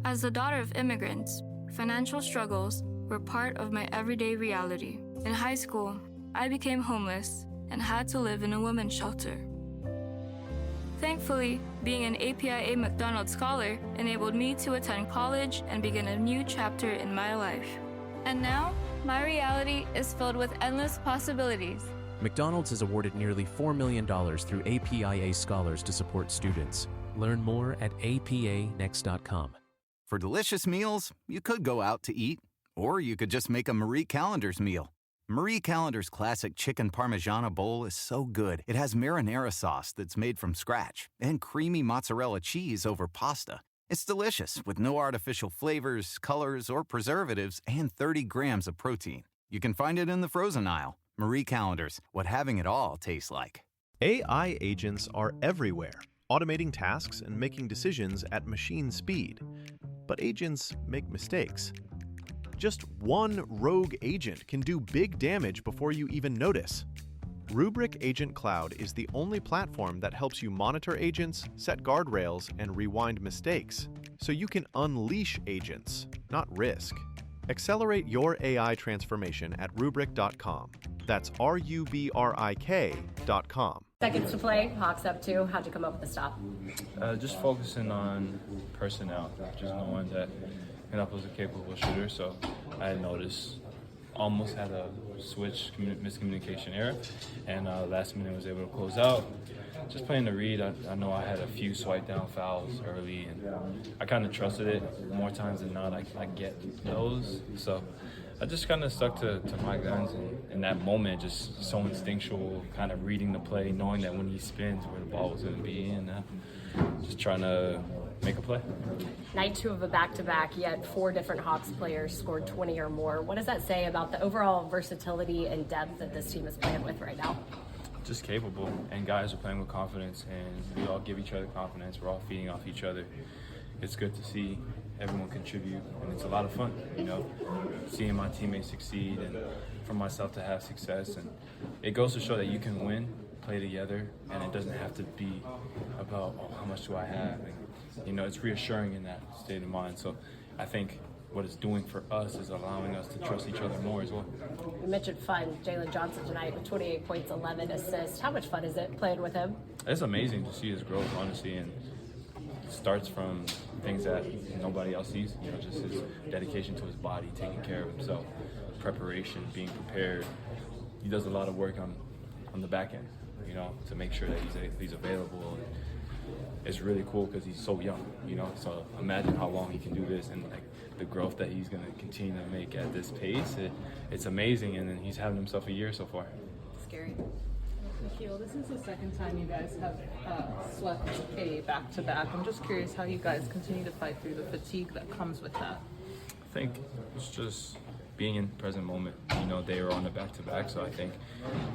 As the daughter of immigrants, financial struggles were part of my everyday reality. In high school, I became homeless and had to live in a women's shelter. Thankfully, being an APIA McDonald Scholar enabled me to attend college and begin a new chapter in my life. And now, my reality is filled with endless possibilities. McDonald's has awarded nearly $4 million through APIA Scholars to support students. Learn more at apanext.com. For delicious meals, you could go out to eat, or you could just make a Marie Callender's meal. Marie Callender's classic chicken parmigiana bowl is so good, it has marinara sauce that's made from scratch and creamy mozzarella cheese over pasta. It's delicious with no artificial flavors, colors, or preservatives, and 30 grams of protein. You can find it in the frozen aisle. Marie Callender's, what having it all tastes like. AI agents are everywhere, automating tasks and making decisions at machine speed. But agents make mistakes. Just one rogue agent can do big damage before you even notice. Rubrik Agent Cloud is the only platform that helps you monitor agents, set guardrails, and rewind mistakes, so you can unleash agents, not risk. Accelerate your AI transformation at Rubrik.com. That's RUBRIK.com. Seconds to play, Hawks up 2. How'd you come up with the stop? Just focusing on personnel, just knowing that Nickeil was a capable shooter, so I had noticed almost had a switch miscommunication error, and last minute was able to close out. Just playing the read, I know I had a few swipe down fouls early, and I kind of trusted it. More times than not, I get those, so I just kind of stuck to my guns, and in that moment, just so instinctual, kind of reading the play, knowing that when he spins, where the ball was going to be, and just trying to make a play. Night 2 of a back-to-back, yet 4 different Hawks players scored 20 or more. What does that say about the overall versatility and depth that this team is playing with right now? Just capable, and guys are playing with confidence, and we all give each other confidence. We're all feeding off each other. It's good to see everyone contribute, and it's a lot of fun, seeing my teammates succeed and for myself to have success. And it goes to show that you can win, play together, and it doesn't have to be about, how much do I have? And, it's reassuring in that state of mind. So I think what it's doing for us is allowing us to trust each other more as well. You mentioned fun. Jalen Johnson tonight with 28 points, 11 assists. How much fun is it playing with him? It's amazing to see his growth, honestly, and it starts from things that nobody else sees, just his dedication to his body, taking care of himself, preparation, being prepared. He does a lot of work on the back end, to make sure that he's available. It's really cool because he's so young, so imagine how long he can do this, and the growth that he's going to continue to make at this pace. It's amazing, and then he's having himself a year so far. Scary. Nickeil, this is the second time you guys have swept a back-to-back. I'm just curious how you guys continue to fight through the fatigue that comes with that. I think it's just being in the present moment. They were on the back-to-back, so I think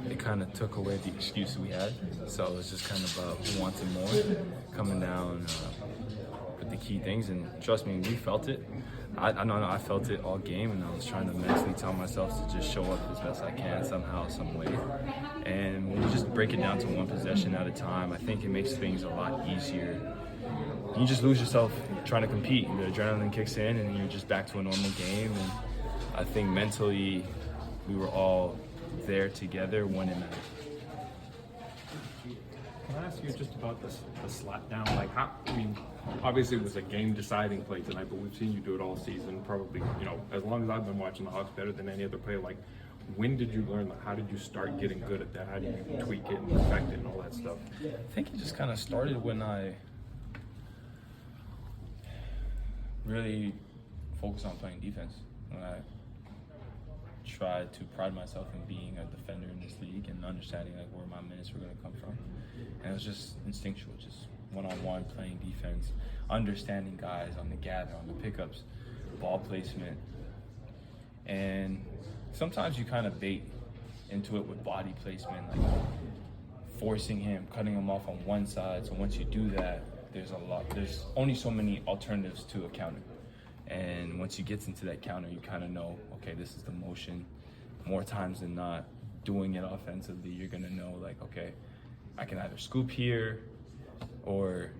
it kind of took away the excuse we had. So it was just kind of about who wanted more, coming down with the key things. And trust me, we felt it. I know I felt it all game, and I was trying to mentally tell myself to just show up as best I can somehow, some way. And when we just break it down to one possession at a time, I think it makes things a lot easier. You just lose yourself trying to compete. The adrenaline kicks in, and you're just back to a normal game. And I think mentally, we were all there together when it mattered. Can I ask you just about the slap down? Obviously it was a game-deciding play tonight, but we've seen you do it all season. Probably, as long as I've been watching the Hawks, better than any other player. When did you learn that? How did you start getting good at that? How do you tweak it and perfect it and all that stuff? I think it just kind of started when I really focused on playing defense. When I tried to pride myself in being a defender in this league and understanding where my minutes were going to come from. And it was just instinctual, just one-on-one playing defense, understanding guys on the gather, on the pickups, ball placement. And sometimes you kind of bait into it with body placement, forcing him, cutting him off on one side. So once you do that, there's only so many alternatives to a counter. And once you get into that counter, you kind of know, okay, this is the motion. More times than not, doing it offensively, you're gonna know, okay, I can either scoop here or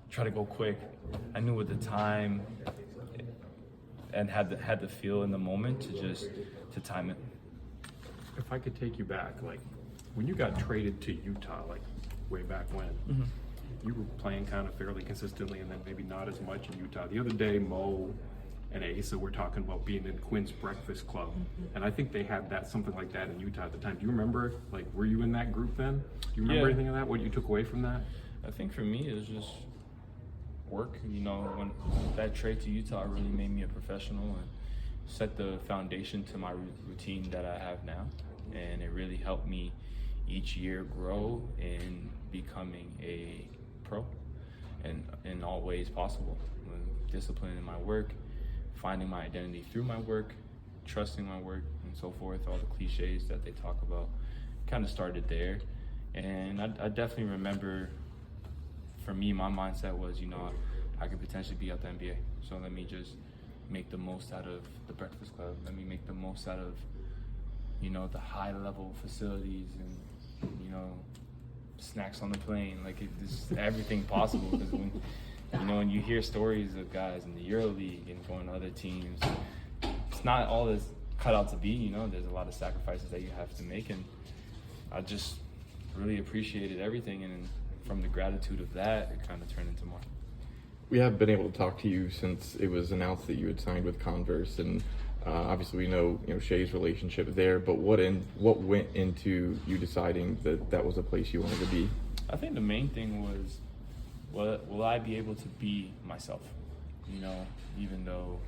try to go quick. I knew with the time and had the feel in the moment to time it. If I could take you back, like when you got traded to Utah, like way back when, you were playing kind of fairly consistently, and then maybe not as much in Utah. The other day, Mo and Asa were talking about being in Quinn's Breakfast Club, and I think they had something like that in Utah at the time. Do you remember, like, were you in that group then? Do you remember anything of that? What you took away from that? I think for me, it was just work. You know, when that trade to Utah really made me a professional and set the foundation to my routine that I have now, and it really helped me each year grow in becoming a pro, and in all ways possible. Discipline in my work, finding my identity through my work, trusting my work, and so forth. All the cliches that they talk about kind of started there. And I definitely remember, for me, my mindset was, you know, I could potentially be at the NBA. So let me just make the most out of the Breakfast Club. Let me make the most out of, you know, the high level facilities and, you know, snacks on the plane. Like, it's everything possible. Because when, you know, when you hear stories of guys in the EuroLeague and going to other teams, it's not all that's cut out to be, you know. There's a lot of sacrifices that you have to make, and I just really appreciated everything, and from the gratitude of that, it kind of turned into more. We have been able to talk to you since it was announced that you had signed with Converse, and obviously we know, you know, Shai's relationship there, but what went into you deciding that that was a place you wanted to be? I think the main thing was, will I be able to be myself? You know, even though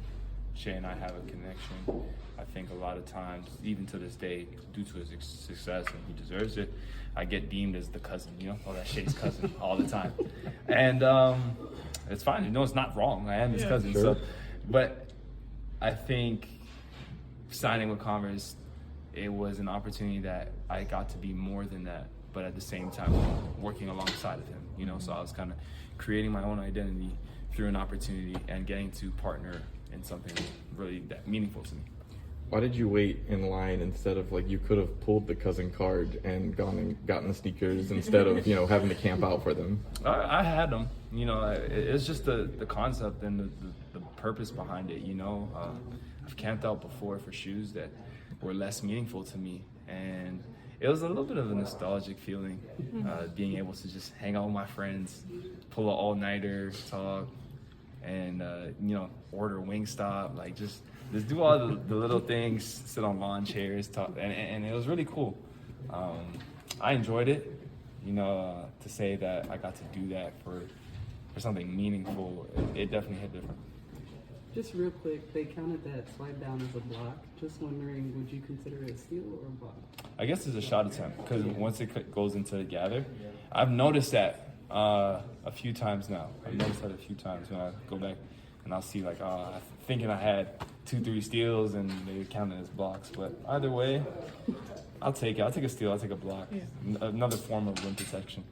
Shay and I have a connection, I think a lot of times, even to this day, due to his success, and he deserves it, I get deemed as the cousin, you know, oh, that's Shay's cousin all the time. And it's fine, you know, it's not wrong. I am his cousin. Sure. So, but I think signing with Converse, it was an opportunity that I got to be more than that, but at the same time working alongside of him, you know. So I was kind of creating my own identity through an opportunity and getting to partner in something really that meaningful to me. Why did you wait in line instead of, like, you could have pulled the cousin card and gone and gotten the sneakers instead of, you know, having to camp out for them? I had them, you know. It's just the concept and the purpose behind it, you know. I've camped out before for shoes that were less meaningful to me, and it was a little bit of a nostalgic feeling, being able to just hang out with my friends, pull an all-nighter, talk, and you know, order Wingstop, like just do all the little things, sit on lawn chairs, talk, and it was really cool. I enjoyed it, you know. To say that I got to do that for something meaningful, it definitely hit different. Just real quick, they counted that swipe down as a block. Just wondering, would you consider it a steal or a block? I guess it's a shot attempt, because once it goes into the gather, I've noticed that a few times now. I've noticed that a few times when I go back and I'll see, like, thinking I had 2-3 steals and they count it as blocks. But either way, I'll take it. I'll take a steal. I'll take a block. Yeah. Another form of rim protection.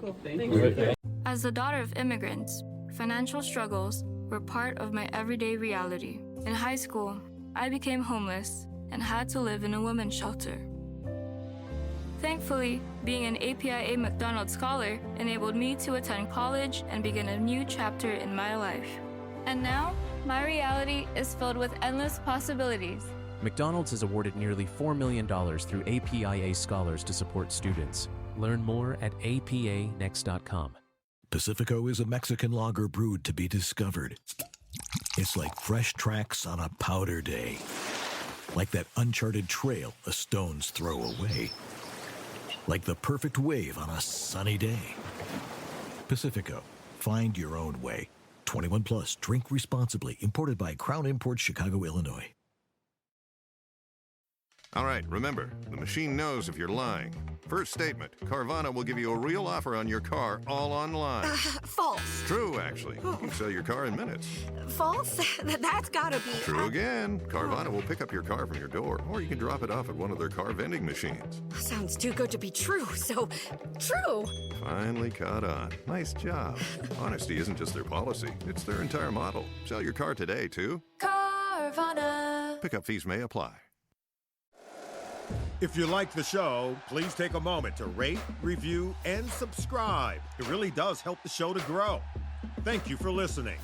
Cool. Thank you. As the daughter of immigrants, financial struggles were part of my everyday reality. In high school, I became homeless and had to live in a women's shelter. Thankfully, being an APIA McDonald Scholar enabled me to attend college and begin a new chapter in my life. And now, my reality is filled with endless possibilities. McDonald's has awarded nearly $4 million through APIA Scholars to support students. Learn more at apanext.com. Pacifico is a Mexican lager brewed to be discovered. It's like fresh tracks on a powder day. Like that uncharted trail a stone's throw away. Like the perfect wave on a sunny day. Pacifico. Find your own way. 21 plus. Drink responsibly. Imported by Crown Imports, Chicago, Illinois. All right, remember, the machine knows if you're lying. First statement, Carvana will give you a real offer on your car all online. False. True, actually. You can sell your car in minutes. False? That's gotta be... True again. Carvana will pick up your car from your door, or you can drop it off at one of their car vending machines. Sounds too good to be true, so true. Finally caught on. Nice job. Honesty isn't just their policy, it's their entire model. Sell your car today, too. Carvana. Pickup fees may apply. If you like the show, please take a moment to rate, review, and subscribe. It really does help the show to grow. Thank you for listening.